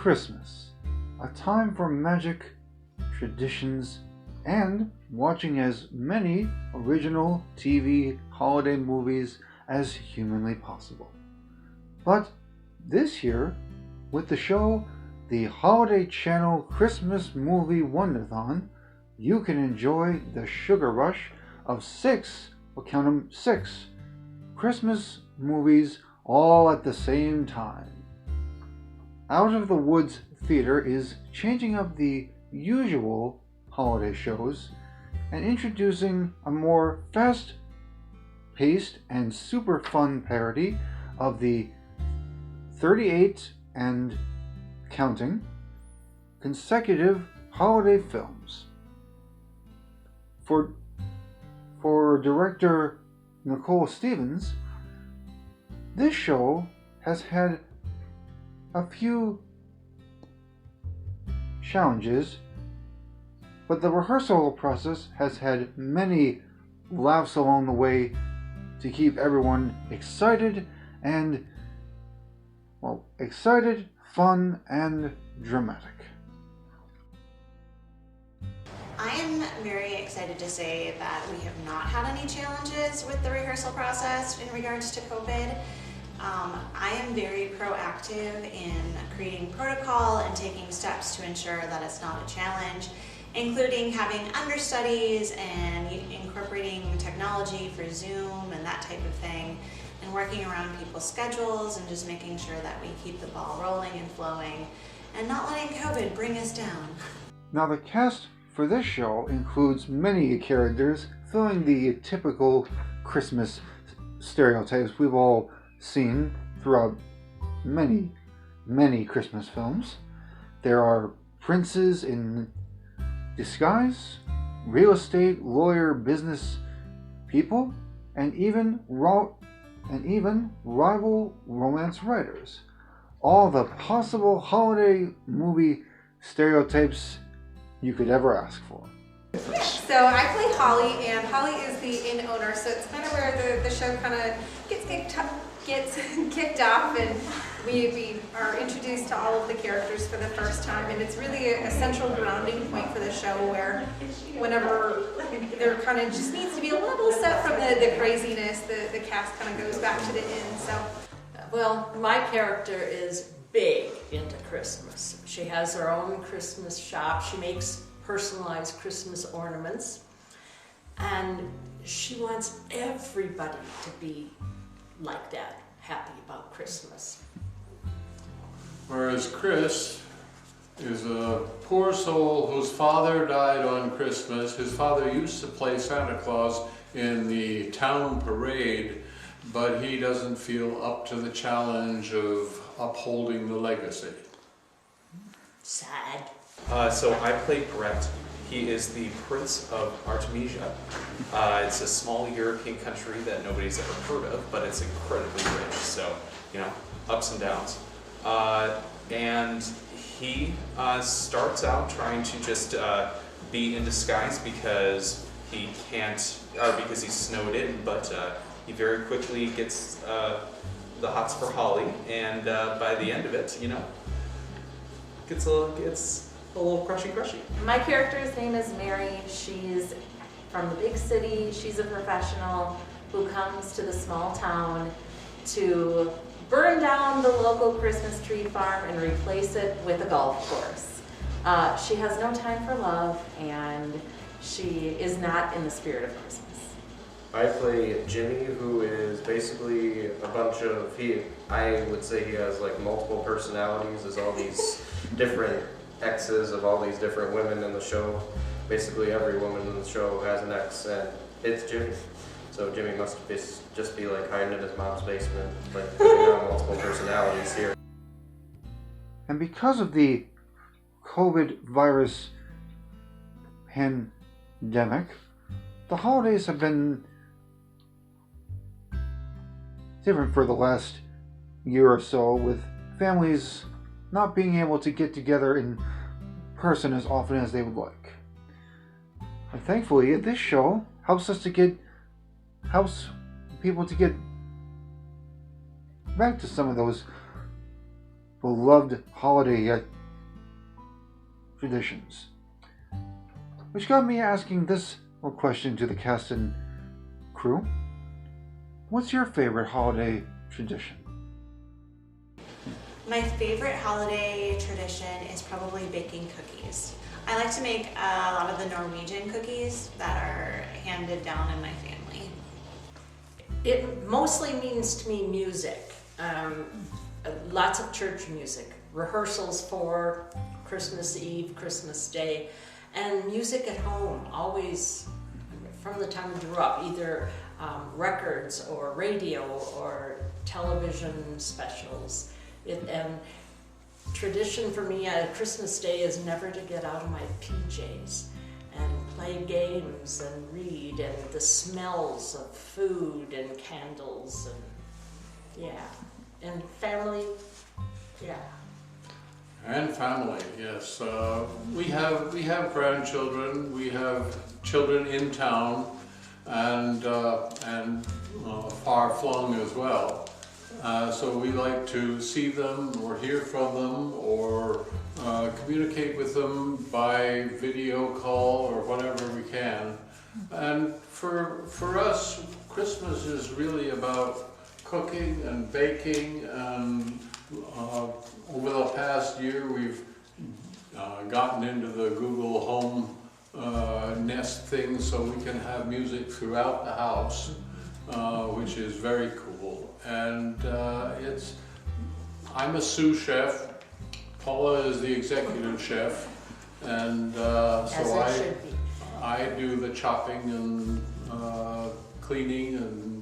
Christmas, a time for magic, traditions, and watching as many original TV holiday movies as humanly possible. But this year, with the show The Holiday Channel Christmas Movie Wonderthon, you can enjoy the sugar rush of six Christmas movies all at the same time. Out of the Woods Theater is changing up the usual holiday shows and introducing a more fast-paced and super fun parody of the 38 and counting consecutive holiday films. For director Nicole Stevens, this show has had a few challenges, but the rehearsal process has had many laughs along the way to keep everyone excited, fun, and dramatic. I am very excited to say that we have not had any challenges with the rehearsal process in regards to COVID. I am very proactive in creating protocol and taking steps to ensure that it's not a challenge, including having understudies and incorporating technology for Zoom and that type of thing, and working around people's schedules and just making sure that we keep the ball rolling and flowing and not letting COVID bring us down. Now, the cast for this show includes many characters filling the typical Christmas stereotypes we've all seen throughout many Christmas films. There are princes in disguise, real estate, lawyer, business people, and even rival romance writers. All the possible holiday movie stereotypes you could ever ask for. So I play Holly, and Holly is the inn owner, so it's kind of where the show kind of gets kicked off, and we are introduced to all of the characters for the first time, and it's really a central grounding point for the show, where whenever there kind of just needs to be a level set from the craziness, the cast kind of goes back to the inn. So, well, my character is big into Christmas. She has her own Christmas shop. She makes personalized Christmas ornaments, and she wants everybody to be like that, happy about Christmas. Whereas Chris is a poor soul whose father died on Christmas. His father used to play Santa Claus in the town parade, but he doesn't feel up to the challenge of upholding the legacy. Sad. So I play Brett. He is the Prince of Artemisia. It's a small European country that nobody's ever heard of, but it's incredibly rich. So, ups and downs. And he starts out trying to just be in disguise because he can't, or because he's snowed in, but he very quickly gets the hots for Holly, and by the end of it, gets a little crushy. My character's name is Mary. She's from the big city. She's a professional who comes to the small town to burn down the local Christmas tree farm and replace it with a golf course. She has no time for love, and she is not in the spirit of Christmas. I play Jimmy, who is basically a bunch of, I would say he has like multiple personalities. There's all these different exes of all these different women in the show. Basically every woman in the show has an ex, and it's Jimmy. So Jimmy must just be like hiding in his mom's basement, like putting on multiple personalities here. And because of the COVID virus pandemic, the holidays have been different for the last year or so, with families not being able to get together in person as often as they would like. And thankfully, this show helps people to get back to some of those beloved holiday traditions. Which got me asking this question to the cast and crew. What's your favorite holiday tradition? My favorite holiday tradition is probably baking cookies. I like to make a lot of the Norwegian cookies that are handed down in my family. It mostly means to me music. Lots of church music, rehearsals for Christmas Eve, Christmas Day, and music at home, always from the time I grew up, either records or radio or television specials. And tradition for me at Christmas Day is never to get out of my PJs and play games and read, and the smells of food and candles and and family, And family, yes. We have grandchildren. We have children in town, and far flung as well. So we like to see them or hear from them or communicate with them by video call or whatever we can. And for us, Christmas is really about cooking and baking, and over the past year we've gotten into the Google Home Nest thing so we can have music throughout the house, which is very cool. And I'm a sous chef, Paula is the executive chef, and so I do the chopping and cleaning and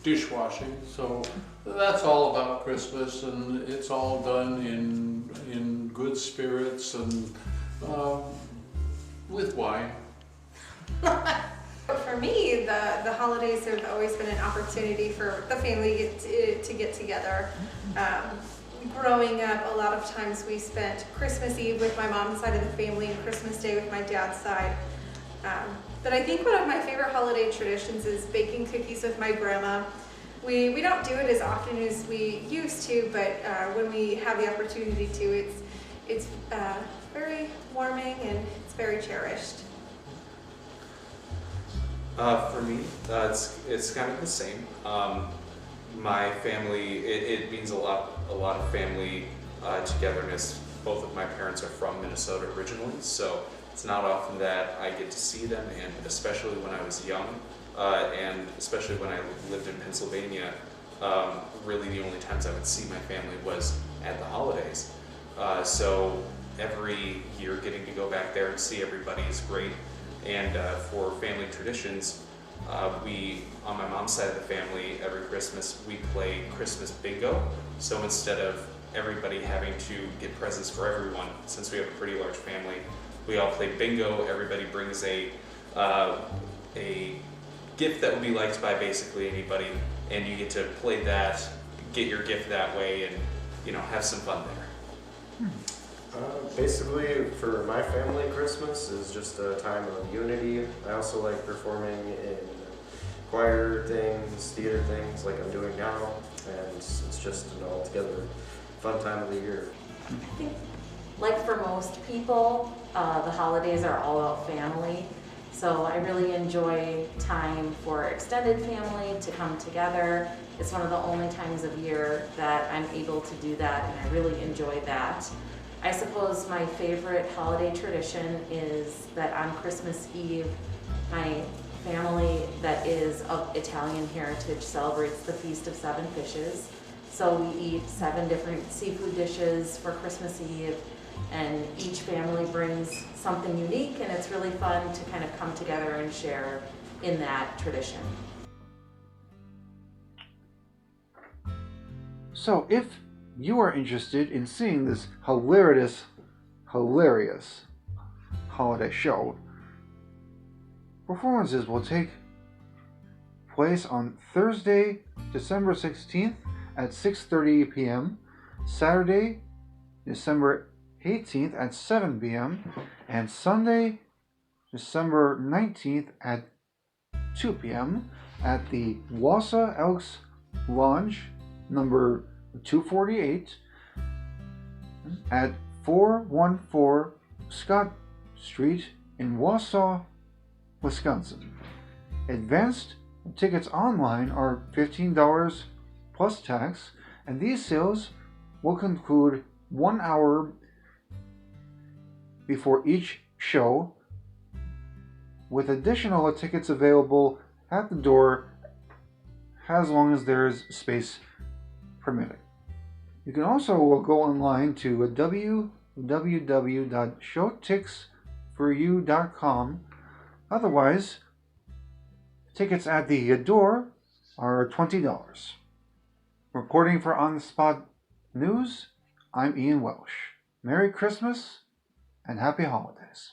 dishwashing. So that's all about Christmas, and it's all done in good spirits and with wine. For me, the holidays have always been an opportunity for the family to get together. Growing up, a lot of times we spent Christmas Eve with my mom's side of the family and Christmas Day with my dad's side. But I think one of my favorite holiday traditions is baking cookies with my grandma. We don't do it as often as we used to, but when we have the opportunity to, it's very warming and it's very cherished. For me, it's kind of the same. My family, it means a lot of family togetherness. Both of my parents are from Minnesota originally, so it's not often that I get to see them, and especially when I was young, and especially when I lived in Pennsylvania, really the only times I would see my family was at the holidays. So every year getting to go back there and see everybody is great. And for family traditions, on my mom's side of the family, every Christmas we play Christmas bingo. So instead of everybody having to get presents for everyone, since we have a pretty large family, we all play bingo. Everybody brings a gift that will be liked by basically anybody, and you get to play that, get your gift that way, and have some fun there. Basically, for my family, Christmas is just a time of unity. I also like performing in choir things, theater things like I'm doing now, and it's just an altogether fun time of the year. I think, like for most people, the holidays are all about family. So I really enjoy time for extended family to come together. It's one of the only times of year that I'm able to do that, and I really enjoy that. I suppose my favorite holiday tradition is that on Christmas Eve, my family that is of Italian heritage celebrates the Feast of Seven Fishes. So we eat 7 different seafood dishes for Christmas Eve, and each family brings something unique, and it's really fun to kind of come together and share in that tradition. So if you are interested in seeing this hilarious holiday show, performances will take place on Thursday, December 16th at 6:30 p.m., Saturday, December 18th at 7 p.m., and Sunday, December 19th at 2 p.m. at the Wausau Elks Lounge, number 248, at 414 Scott Street in Wausau, Wisconsin. Advanced tickets online are $15 plus tax, and these sales will conclude 1 hour before each show, with additional tickets available at the door as long as there is space permitting. You can also go online to www.showtixforyou.com. Otherwise, tickets at the door are $20. Reporting for On the Spot News, I'm Ian Welsh. Merry Christmas and Happy Holidays.